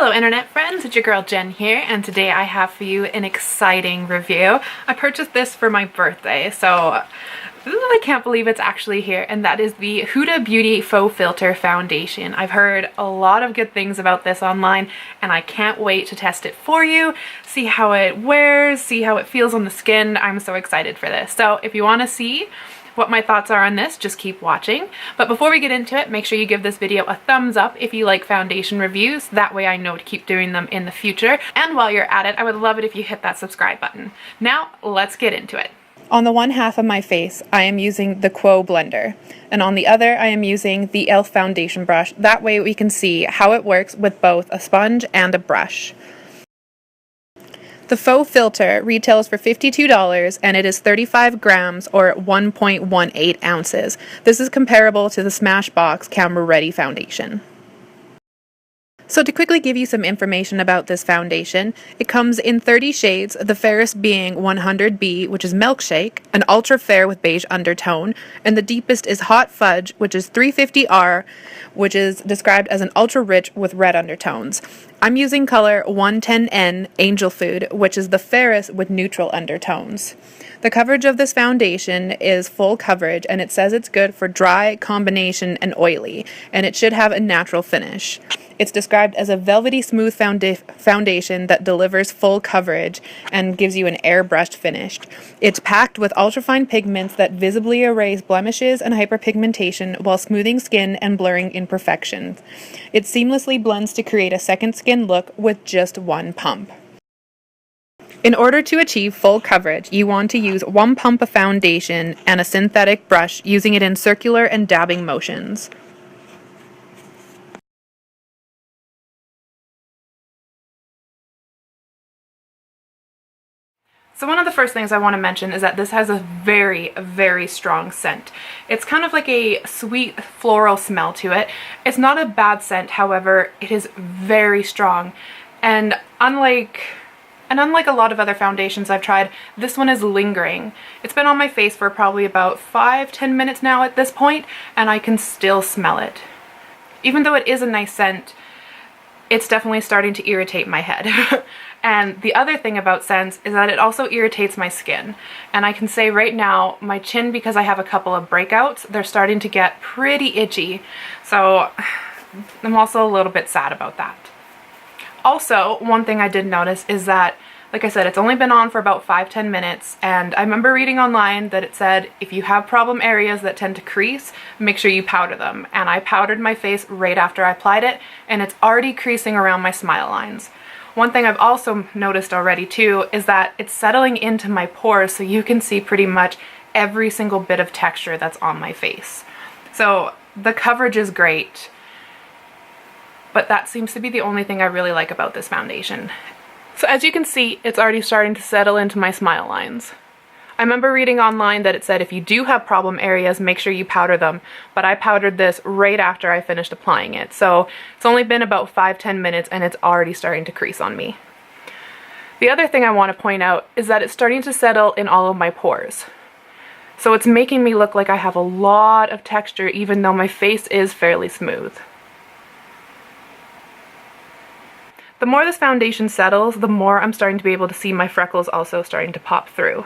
Hello internet friends, it's your girl Jen here, and today I have for you an exciting review. I purchased this for my birthday, so I can't believe it's actually here, and that is the Huda Beauty Faux Filter Foundation. I've heard a lot of good things about this online, and I can't wait to test it for you, see how it wears, see how it feels on the skin. I'm so excited for this. So if you want to see what my thoughts are on this, just keep watching. But before we get into it, make sure you give this video a thumbs up if you like foundation reviews. That way I know to keep doing them in the future. And while you're at it, I would love it if you hit that subscribe button. Now, let's get into it. On the one half of my face, I am using the Faux blender. And on the other, I am using the e.l.f. foundation brush. That way we can see how it works with both a sponge and a brush. The Faux filter retails for $52 and it is 35 grams or 1.18 ounces. This is comparable to the Smashbox Camera Ready foundation. So to quickly give you some information about this foundation, it comes in 30 shades, the fairest being 100B, which is milkshake, an ultra fair with beige undertone, and the deepest is hot fudge, which is 350R, which is described as an ultra rich with red undertones. I'm using color 110N Angel Food, which is the fairest with neutral undertones. The coverage of this foundation is full coverage, and it says it's good for dry, combination, and oily, and it should have a natural finish. It's described as a velvety smooth foundation that delivers full coverage and gives you an airbrushed finish. It's packed with ultrafine pigments that visibly erase blemishes and hyperpigmentation while smoothing skin and blurring imperfections. It seamlessly blends to create a second skin look with just one pump. In order to achieve full coverage, you want to use one pump of foundation and a synthetic brush, using it in circular and dabbing motions. So one of the first things I want to mention is that this has a very, very strong scent. It's kind of like a sweet floral smell to it. It's not a bad scent, however, it is very strong. And unlike a lot of other foundations I've tried, this one is lingering. It's been on my face for probably about 5-10 minutes now at this point, and I can still smell it. Even though it is a nice scent, it's definitely starting to irritate my head. And the other thing about scents is that it also irritates my skin. And I can say right now, my chin, because I have a couple of breakouts, they're starting to get pretty itchy. So I'm also a little bit sad about that. Also, one thing I did notice is that, like I said, it's only been on for about 5-10 minutes, and I remember reading online that it said if you have problem areas that tend to crease, make sure you powder them. And I powdered my face right after I applied it, and it's already creasing around my smile lines. One thing I've also noticed already too is that it's settling into my pores, so you can see pretty much every single bit of texture that's on my face. So the coverage is great, but that seems to be the only thing I really like about this foundation. So as you can see, it's already starting to settle into my smile lines. I remember reading online that it said if you do have problem areas, make sure you powder them, but I powdered this right after I finished applying it. So it's only been about 5-10 minutes and it's already starting to crease on me. The other thing I want to point out is that it's starting to settle in all of my pores. So it's making me look like I have a lot of texture even though my face is fairly smooth. The more this foundation settles, the more I'm starting to be able to see my freckles also starting to pop through.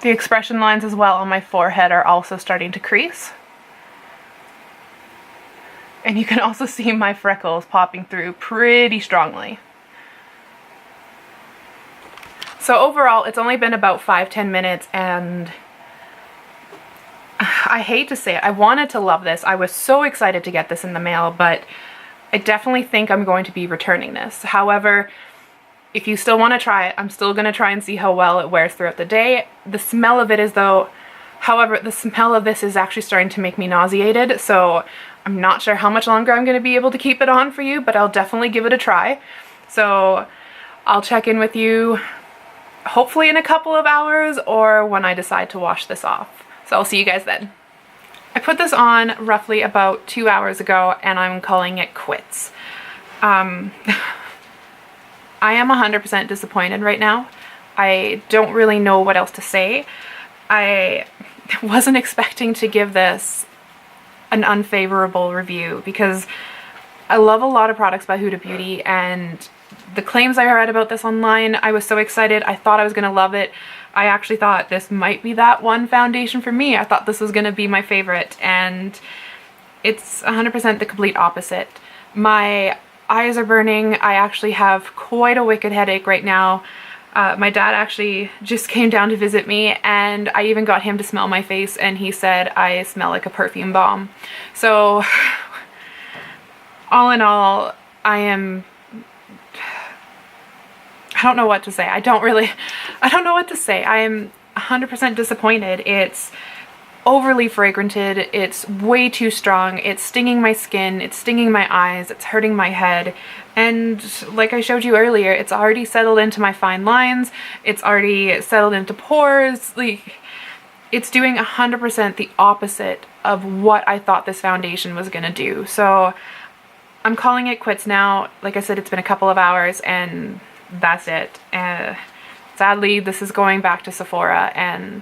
The expression lines as well on my forehead are also starting to crease. And you can also see my freckles popping through pretty strongly. So overall, it's only been about 5-10 minutes, and I hate to say it, I wanted to love this. I was so excited to get this in the mail, but I definitely think I'm going to be returning this. However, if you still want to try it, I'm still going to try and see how well it wears throughout the day. The smell of it is however, the smell of this is actually starting to make me nauseated, so I'm not sure how much longer I'm going to be able to keep it on for you, but I'll definitely give it a try. So I'll check in with you hopefully in a couple of hours or when I decide to wash this off. So I'll see you guys then. I put this on roughly about 2 hours ago and I'm calling it quits. I am 100% disappointed right now. I don't really know what else to say. I wasn't expecting to give this an unfavorable review, because I love a lot of products by Huda Beauty, and the claims I read about this online, I was so excited. I thought I was gonna love it. I actually thought this might be that one foundation for me. I thought this was gonna be my favorite, and it's 100% the complete opposite. My eyes are burning. I actually have quite a wicked headache right now. My dad actually just came down to visit me, and I even got him to smell my face, and he said I smell like a perfume bomb. So all in all, I don't know what to say. I don't know what to say. I am 100% disappointed. It's overly fragranted. It's way too strong. It's stinging my skin. It's stinging my eyes. It's hurting my head. And like I showed you earlier, it's already settled into my fine lines. It's already settled into pores. Like, it's doing 100% the opposite of what I thought this foundation was gonna do. So I'm calling it quits now. Like I said, it's been a couple of hours, and that's it. Sadly, this is going back to Sephora, and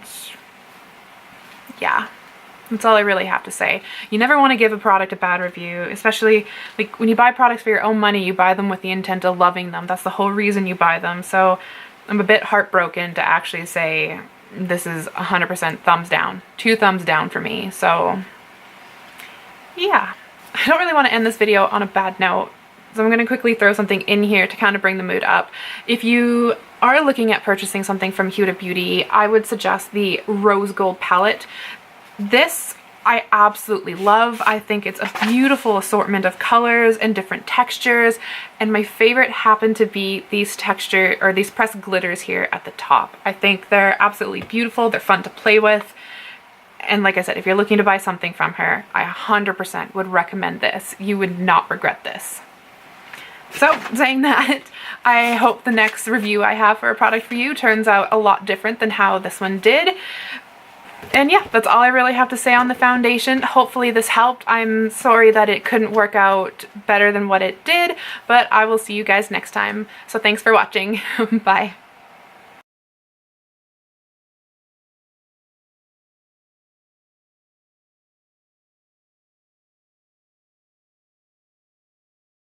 yeah, that's all I really have to say. You never want to give a product a bad review, especially like when you buy products for your own money. You buy them with the intent of loving them. That's the whole reason you buy them. So I'm a bit heartbroken to actually say this is 100% thumbs down. 2 thumbs down for me. So yeah, I don't really want to end this video on a bad note, so I'm going to quickly throw something in here to kind of bring the mood up. If you are looking at purchasing something from Huda Beauty, I would suggest the Rose Gold palette. This I absolutely love. I think it's a beautiful assortment of colors and different textures, and my favorite happen to be these pressed glitters here at the top. I think they're absolutely beautiful. They're fun to play with. And like I said, if you're looking to buy something from her, I 100% would recommend this. You would not regret this. So saying that, I hope the next review I have for a product for you turns out a lot different than how this one did. And yeah, that's all I really have to say on the foundation. Hopefully this helped. I'm sorry that it couldn't work out better than what it did, but I will see you guys next time. So thanks for watching. Bye.